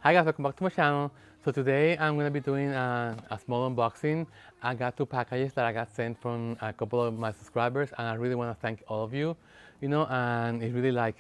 Hi guys, welcome back to my channel. So today I'm going to be doing a small unboxing. I got two packages that I got sent from a couple of my subscribers, and I really want to thank all of you, and it really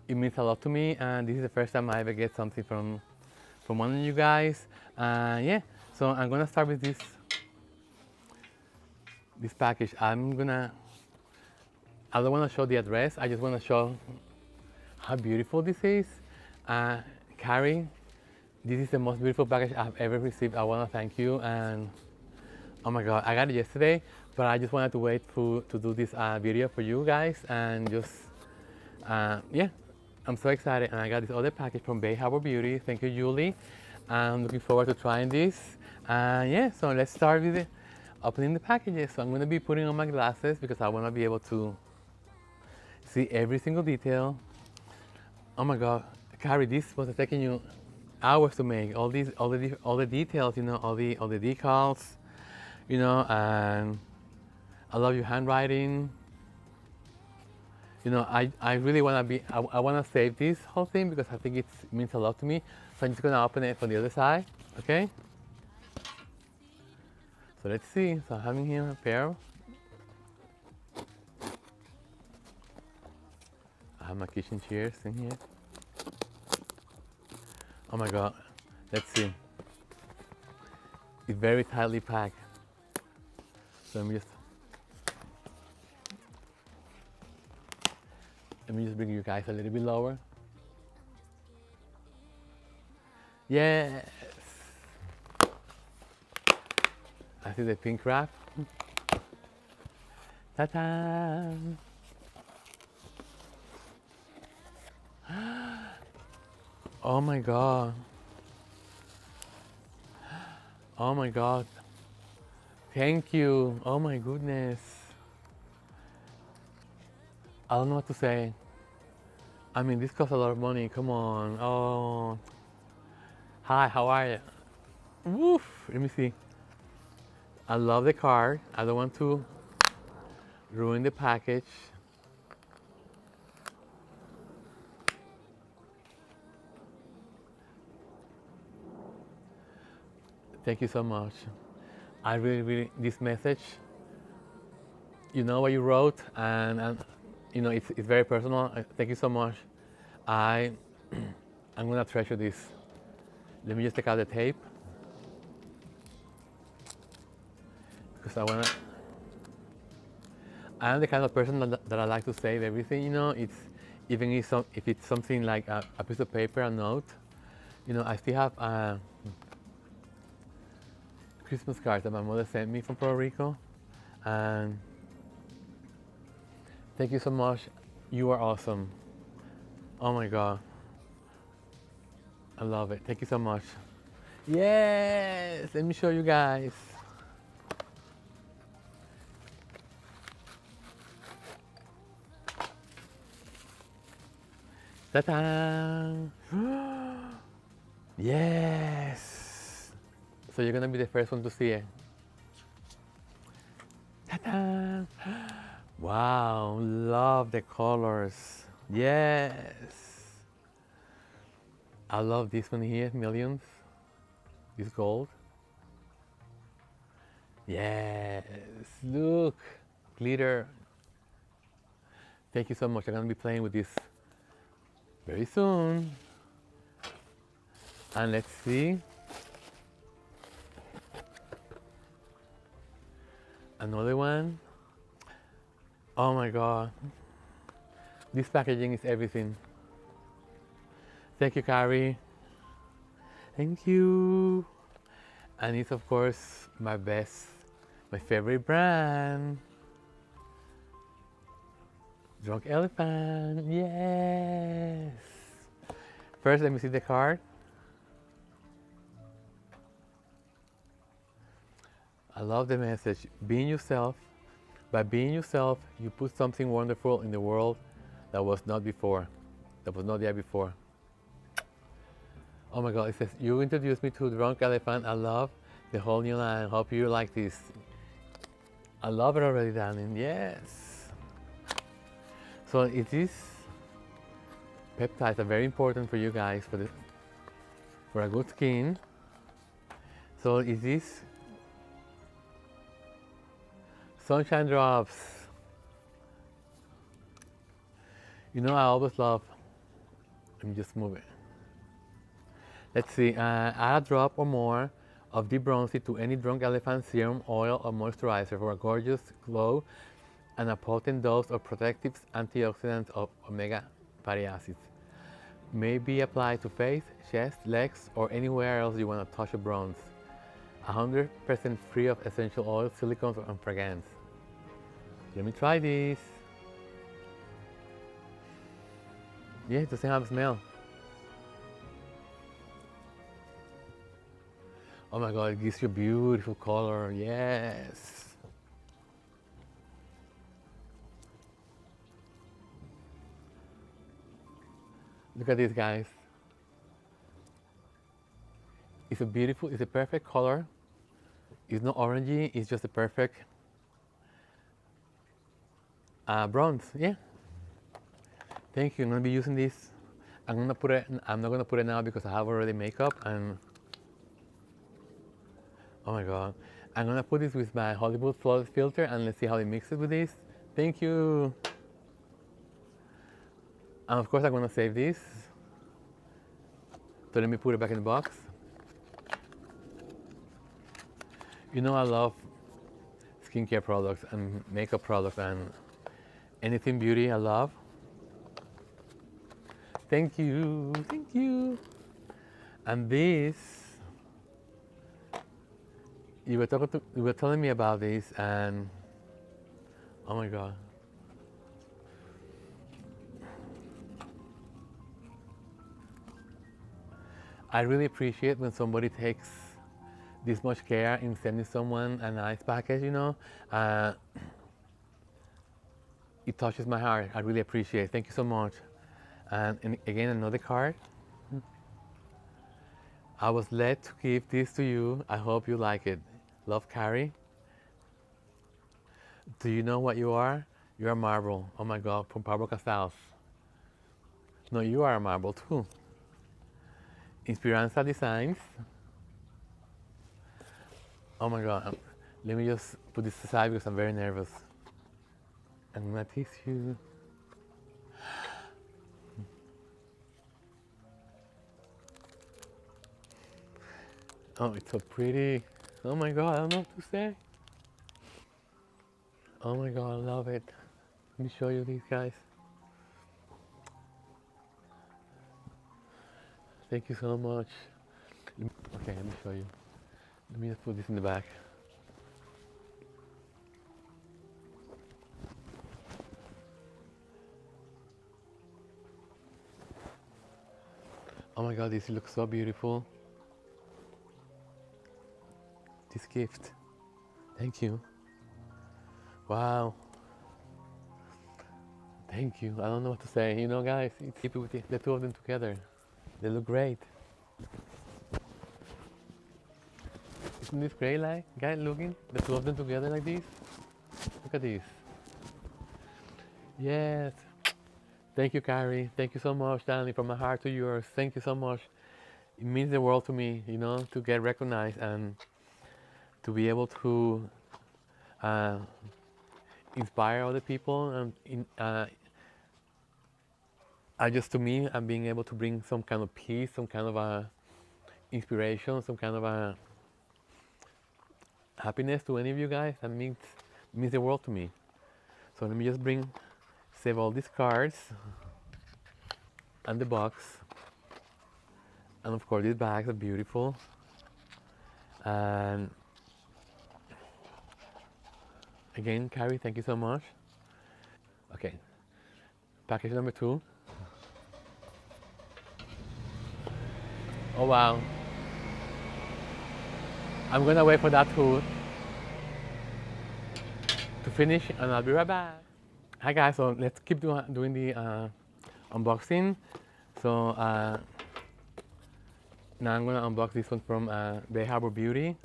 it means a lot to me, and this is the first time I ever get something from one of you guys. Yeah, so I'm going to start with this package. I don't want to show the address, I just want to show how beautiful this is. Carrie, this is the most beautiful package I've ever received. I want to thank you, and oh my god, I got it yesterday, but I just wanted to wait to do this video for you guys, and just yeah, I'm so excited. And I got this other package from Bay Harbor Beauty. Thank you, Julie. I'm looking forward to trying this. Yeah, so let's start with opening the packages. So I'm going to be putting on my glasses because I want to be able to see every single detail. Oh my god, Carrie, this was taking you hours to make. All the details, all the decals, and I love your handwriting. I really want to I want to save this whole thing because I think it means a lot to me. So I'm just gonna open it from the other side, okay? So let's see. So I'm having here a pair. I have my kitchen chairs in here. Oh my god, let's see. It's very tightly packed. So let me just bring you guys a little bit lower. Yes. I see the pink wrap. Ta-da! Oh my god. Oh my god. Thank you. Oh my goodness. I don't know what to say. I mean, this costs a lot of money. Come on. Oh. Hi, how are you? Woof. Let me see. I love the card. I don't want to ruin the package. Thank you so much. I really, this message, you know what you wrote, and it's very personal. Thank you so much. I, I'm gonna treasure this. Let me just take out the tape because I am the kind of person that I like to save everything. It's even if it's something like a piece of paper, a note. I still have Christmas cards that my mother sent me from Puerto Rico, and thank you so much. You are awesome. Oh my god, I love it. Thank you so much. Yes, let me show you guys. Ta-da! Yes. So you're gonna be the first one to see it. Ta-da! Wow, love the colors. Yes. I love this one here, Millions. This gold. Yes, look, glitter. Thank you so much. I'm gonna be playing with this very soon. And let's see. Another one. Oh my god. This packaging is everything. Thank you, Carrie. Thank you. And it's of course my favorite brand. Drunk Elephant. Yes. First, let me see the card. I love the message. Being yourself. By being yourself, you put something wonderful in the world that was not there before. Oh my god, it says, you introduced me to Drunk Elephant. I love the whole new line. Hope you like this. I love it already, darling. Yes. So it is peptides are very important for you guys for this. for a good skin. So is this Sunshine Drops. You know I always love, let me just move it. Let's see, add a drop or more of Deep Bronzy to any Drunk Elephant serum, oil, or moisturizer for a gorgeous glow and a potent dose of protective antioxidants of omega fatty acids. May be applied to face, chest, legs, or anywhere else you want to touch a bronze. 100% free of essential oils, silicones, and fragrance. Let me try this. Yeah, it doesn't have a smell. Oh my god, it gives you a beautiful color, yes. Look at this, guys. It's a beautiful, it's a perfect color. It's not orangey, it's just a perfect bronze, yeah. Thank you, I'm gonna be using this. I'm not gonna put it now because I have already makeup and oh my god. I'm gonna put this with my Hollywood Flawless filter and let's see how it mixes with this. Thank you. And of course I'm gonna save this. So let me put it back in the box. You know I love skincare products and makeup products and anything beauty I love. Thank you, thank you. And this, you were telling me about this and oh my god. I really appreciate when somebody takes this much care in sending someone a nice package, you know. It touches my heart. I really appreciate it. Thank you so much. And again, another card. I was led to give this to you. I hope you like it. Love, Carrie. Do you know what you are? You're a marble. Oh my God, from Pablo Casals. No, you are a marble too. Inspiranza Designs. Oh my God. Let me just put this aside because I'm very nervous. I'm gonna tease you. Oh, it's so pretty. Oh my God, I don't know what to say. Oh my God, I love it. Let me show you these guys. Thank you so much. Okay, let me show you. Let me just put this in the back. Oh my God, this looks so beautiful. This gift. Thank you. Wow. Thank you. I don't know what to say. You know, guys, it's keep it with the two of them together. They look great. Isn't this great, like, guys, looking? The two of them together like this? Look at this. Yes. Thank you, Carrie. Thank you so much, Danny, from my heart to yours. Thank you so much. It means the world to me, you know, to get recognized and to be able to uh, inspire other people. And just to me, I'm being able to bring some kind of peace, some kind of inspiration, some kind of happiness to any of you guys. That means the world to me. So let me just save all these cards and the box. And of course, these bags are beautiful. And again, Carrie, thank you so much. Okay, package number 2. Oh wow. I'm gonna wait for that to finish and I'll be right back. Hi guys, so let's keep doing the unboxing. So now I'm gonna unbox this one from Bay Harbor Beauty.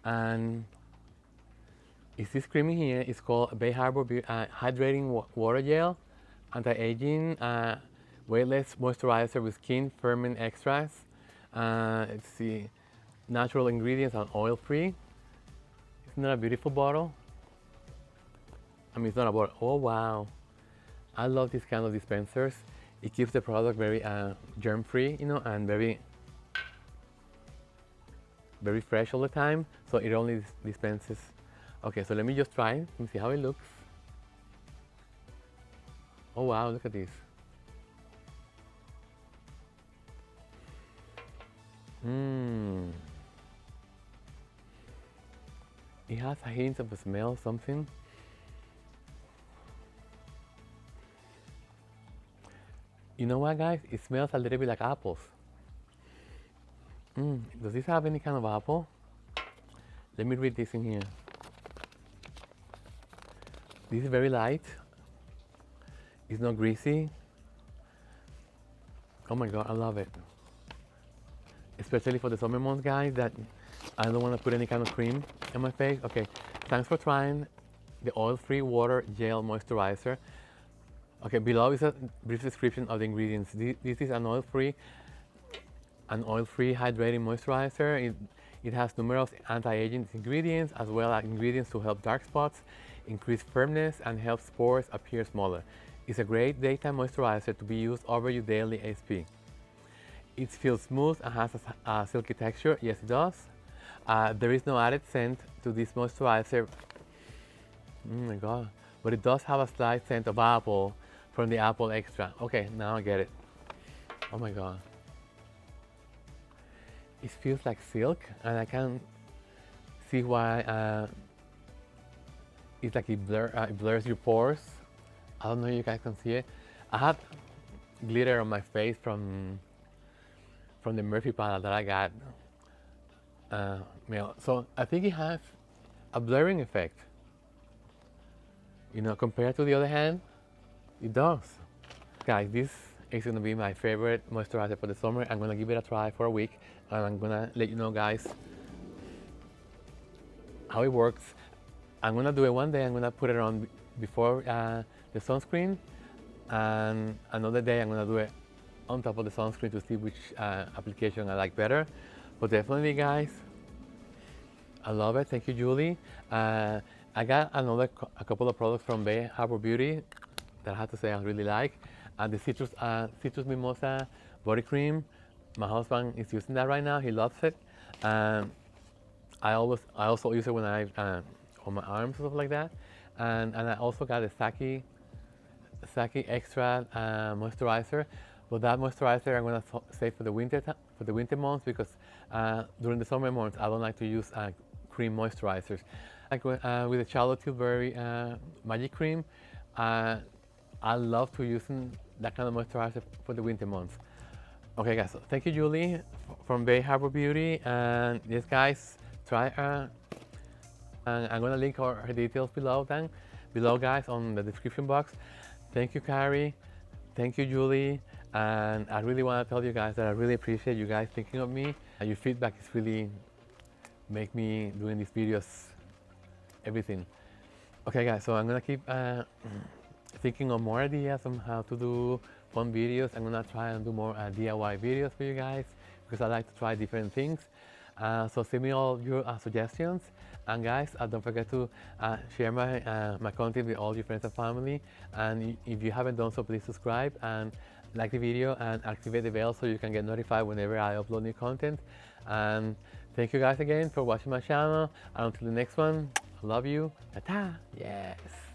And it's this cream in here. It's called Bay Harbor Hydrating Water Gel, Anti-Aging Weightless Moisturizer with Skin Firming Extracts. Let's see, natural ingredients and oil free. Isn't that a beautiful bottle? I mean, it's not a bottle. Oh wow, I love this kind of dispensers. It keeps the product very germ free, you know, and very fresh all the time. So it only dispenses. Okay, so let me just try. Let me see how it looks. Oh wow, look at this. Mmm. It has a hint of a smell, something. You know what, guys? It smells a little bit like apples. Does this have any kind of apple? Let me read this in here. This is very light. It's not greasy. Oh my God, I love it. Especially for the summer months, guys, that I don't want to put any kind of cream on my face. Okay, thanks for trying the oil-free water gel moisturizer. Okay, below is a brief description of the ingredients. This is an oil-free hydrating moisturizer. It has numerous anti-aging ingredients as well as ingredients to help dark spots, increase firmness, and help pores appear smaller. It's a great daytime moisturizer to be used over your daily SP. It feels smooth and has a silky texture. Yes, it does. There is no added scent to this moisturizer. Oh my God. But it does have a slight scent of apple from the apple extra. Okay, now I get it. Oh my God. It feels like silk, and I can see why it's like it blurs your pores. I don't know if you guys can see it. I had glitter on my face from the Murphy palette that I got. So I think it has a blurring effect. You know, compared to the other hand, it does. Guys, this is gonna be my favorite moisturizer for the summer. I'm gonna give it a try for a week, and I'm gonna let you know, guys, how it works. I'm gonna do it one day. I'm gonna put it on before the sunscreen, and another day I'm gonna do it on top of the sunscreen to see which application I like better. But definitely, guys, I love it. Thank you, Julie. I got a couple of products from Bay Harbor Beauty that I have to say I really like. The citrus mimosa body cream. My husband is using that right now. He loves it. I also use it when I on my arms and stuff like that. And I also got a Saki Extra moisturizer. But that moisturizer I'm gonna save for the winter months, because during the summer months I don't like to use cream moisturizers. Like with the Charlotte Tilbury Magic Cream, I love to use that kind of moisturizer for the winter months. Okay, guys, so thank you, Julie, from Bay Harbor Beauty. And yes, guys, try her. And I'm gonna link her details below, guys, on the description box. Thank you, Carrie. Thank you, Julie. And I really want to tell you guys that I really appreciate you guys thinking of me. Your feedback is really make me doing these videos, everything. Okay, guys, so I'm gonna keep thinking of more ideas on how to do fun videos. I'm gonna try and do more DIY videos for you guys, because I like to try different things. So send me all your suggestions. And guys, don't forget to share my content with all your friends and family. And if you haven't done so, please subscribe and like the video and activate the bell so you can get notified whenever I upload new content. And thank you guys again for watching my channel. And until the next one, I love you. Ta-ta! Yes.